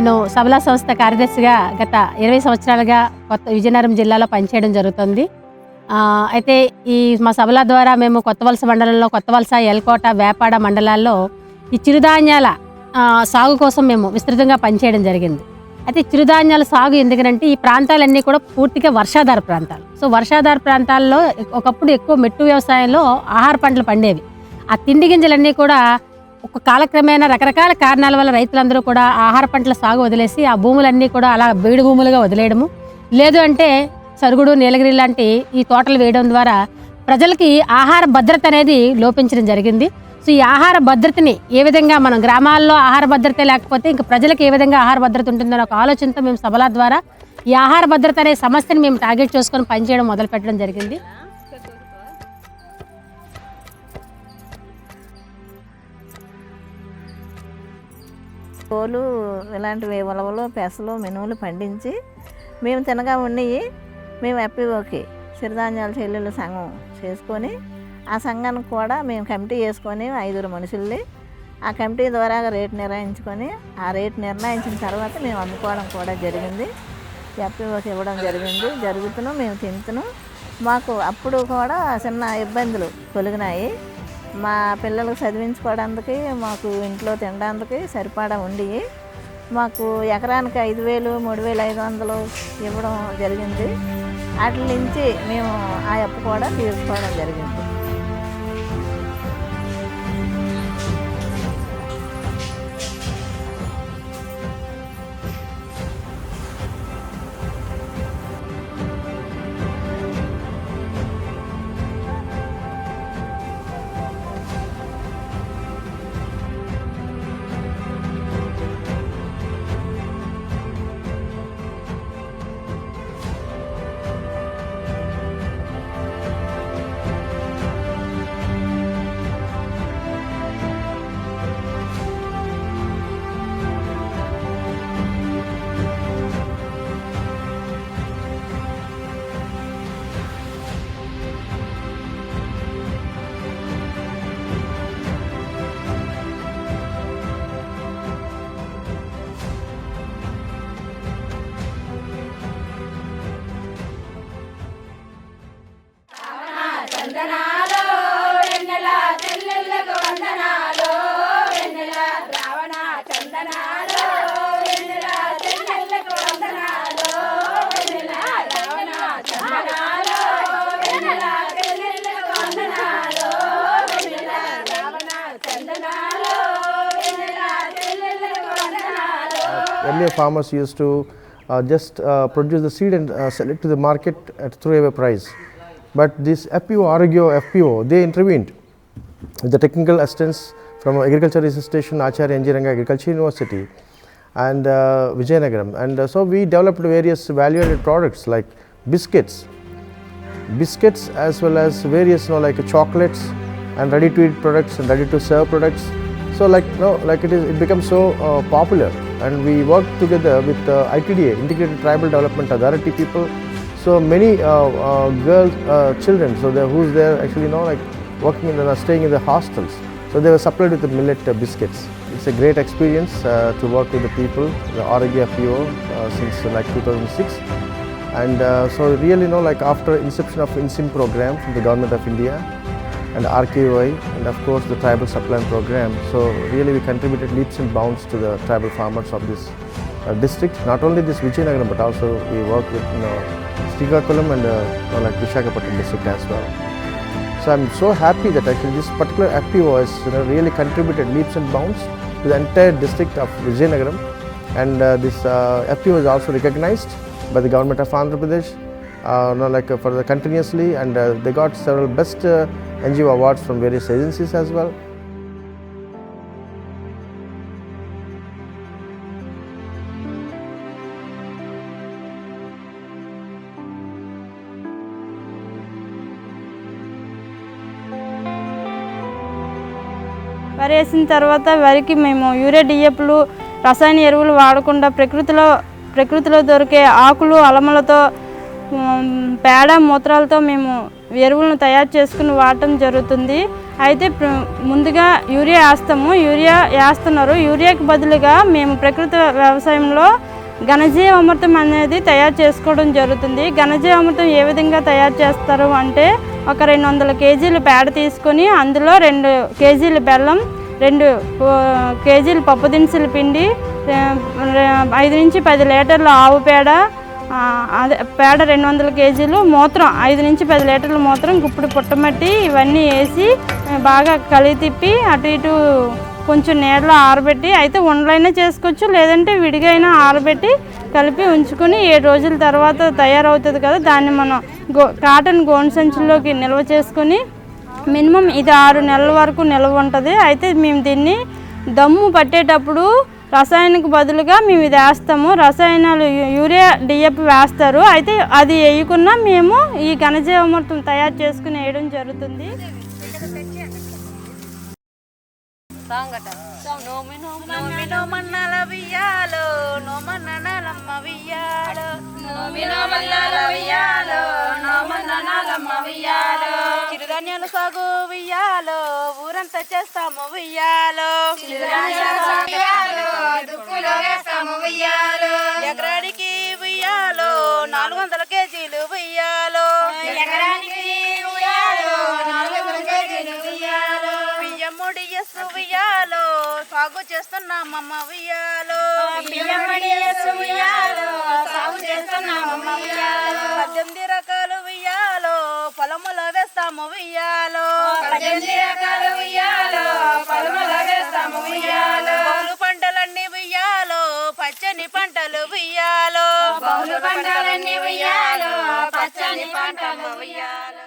నేను సబలా సంస్థ కార్యదర్శిగా గత 20 సంవత్సరాలుగా విజయనగరం జిల్లాలో పనిచేయడం జరుగుతుంది. అయితే ఈ మా సబలా ద్వారా మేము కొత్తవలస మండలంలో కొత్తవలస, ఎల్కోట, వేపాడ మండలాల్లో ఈ చిరుధాన్యాల సాగు కోసం మేము విస్తృతంగా పనిచేయడం జరిగింది. అయితే చిరుధాన్యాల సాగు ఎందుకనంటే ఈ ప్రాంతాలన్నీ కూడా పూర్తిగా వర్షాధార ప్రాంతాలు. సో వర్షాధార ప్రాంతాల్లో ఒకప్పుడు ఎక్కువ మెట్టు వ్యవసాయంలో ఆహార పంటలు పండేవి. ఆ తిండి గింజలన్నీ కూడా ఒక కాలక్రమేణా రకరకాల కారణాల వల్ల రైతులందరూ కూడా ఆహార పంటల సాగు వదిలేసి ఆ భూములన్నీ కూడా అలా బీడు భూములుగా వదిలేయడము, లేదు అంటే సరుగుడు, నీలగిరి లాంటి ఈ తోటలు వేయడం ద్వారా ప్రజలకి ఆహార భద్రత అనేది లోపించడం జరిగింది. సో ఈ ఆహార భద్రతని ఏ విధంగా మనం గ్రామాల్లో ఆహార భద్రత లేకపోతే ఇంకా ప్రజలకు ఏ విధంగా ఆహార భద్రత ఉంటుందనే ఒక ఆలోచనతో మేము సబలా ద్వారా ఈ ఆహార భద్రత అనే సమస్యని మేము టార్గెట్ చేసుకొని పనిచేయడం మొదలుపెట్టడం జరిగింది. తోలు ఇలాంటివి ఉలవలు, పెసలు, మినుములు పండించి మేము తినగా ఉండి మేము ఎఫ్పిఓకి సిరిధాన్యాల చెల్లెళ్ళ సంఘం చేసుకొని ఆ సంఘానికి కూడా మేము కమిటీ వేసుకొని 5 మనుషుల్ని ఆ కమిటీ ద్వారా రేటు నిర్ణయించుకొని ఆ రేటు నిర్ణయించిన తర్వాత మేము అమ్ముకోవడం కూడా జరిగింది. ఎఫ్పిఓకి ఇవ్వడం జరుగుతున్నాం. మేము తింటున్నాం. మాకు అప్పుడు కూడా చిన్న ఇబ్బందులు కలిగినాయి. మా పిల్లలకు చదివించుకోవడానికి, మాకు ఇంట్లో తినడానికి సరిపడా ఉండి మాకు ఎకరానికి 5,000, 3,500 ఇవ్వడం జరిగింది. వాటి నుంచి మేము ఆ అప్పు కూడా తీసుకోవడం జరిగింది. Earlier farmers used to just produce the seed and sell it to the market at throwaway price. But this FPO, Arogyo FPO, they intervened with the technical assistance from Agriculture Research Station, Acharya Engineering Agriculture University and Vijayanagaram. And so we developed various value-added products like biscuits as well as various like chocolates and ready-to-eat products and ready-to-serve products. So it becomes so popular, and we work together with ITDA, Integrated Tribal Development Authority people. So many girls, children, so who's there actually working in staying in the hostels. So they were supplied with the millet biscuits. It's a great experience to work with the people, the Arogyo FPO since 2006. And so really after inception of INSIM program from the Government of India and RKOI and of course the tribal supply program, so really we contributed leaps and bounds to the tribal farmers of this district. Not only this Vijayanagaram, but also we work with Srikakulam and Visakhapatnam district as well. So I'm so happy that actually this particular FPO has really contributed leaps and bounds to the entire district of Vijayanagaram, and this FPO is also recognized by the government of Andhra Pradesh for the continuously, and they got several best NGO awards from various agencies as well. వరి వేసిన తర్వాత వరికి మేము urea డిఏపులు రసాయన ఎరువులు వాడకుండా ప్రకృతిలో దొరికే ఆకులు అలమలతో పేడ మూత్రాలతో మేము ఎరువులను తయారు చేసుకుని వాడటం జరుగుతుంది. అయితే ముందుగా యూరియా వేస్తున్నారు. యూరియాకి బదులుగా మేము ప్రకృతి వ్యవసాయంలో ఘనజీవామృతం అనేది తయారు చేసుకోవడం జరుగుతుంది. ఘనజీవామృతం ఏ విధంగా తయారు చేస్తారు అంటే, ఒక 200 కేజీలు పేడ తీసుకొని అందులో 2 కేజీలు బెల్లం, 2 కేజీలు పప్పు దినుసుల పిండి, 5 నుంచి 10 లీటర్ల ఆవు పేడ, అదే పేడ 200 కేజీలు, మూత్రం 5 నుంచి 10 లీటర్ల మూత్రం, గుప్పుడు పుట్టమట్టి ఇవన్నీ వేసి బాగా కలిగి తిప్పి అటు ఇటు కొంచెం నీళ్ళలో ఆరబెట్టి, అయితే ఉండలైనా చేసుకోవచ్చు, లేదంటే విడిగా అయినా ఆరబెట్టి కలిపి ఉంచుకొని 7 రోజుల తర్వాత తయారవుతుంది కదా, దాన్ని మనం కాటన్ గోను సంచుల్లోకి నిల్వ చేసుకొని మినిమం ఇది 6 నెలల వరకు నిల్వ ఉంటుంది. అయితే మేము దీన్ని దమ్ము పట్టేటప్పుడు రసాయనకు బదులుగా మేము ఇది వేస్తాము. రసాయనాలు యూరియా డిఏపి వేస్తారు. అయితే అది వేయకుండా మేము ఈ ఘనజీవామృతం తయారు చేసుకుని వేయడం జరుగుతుంది. చిరుధాన్యాలు సాగు వియ్యాలో, ఊరంతా చేస్తాము వియ్యాలో, ఎకరానికి వియ్యాలో 400 కేజీలు వియ్యాలో, బియ్యముడి ఎస్సు వియ్యాలో, సాగు చేస్తున్నామమ్మ వియ్యాలో, 18 రకాలు వియ్యాలో, పొలములో వేస్తాము వియ్యాలో, బహుళ పంటలన్నీ వియ్యాలో, పచ్చని పంటలు వియ్యాలో, పచ్చని పంటలు వియ్యాలో.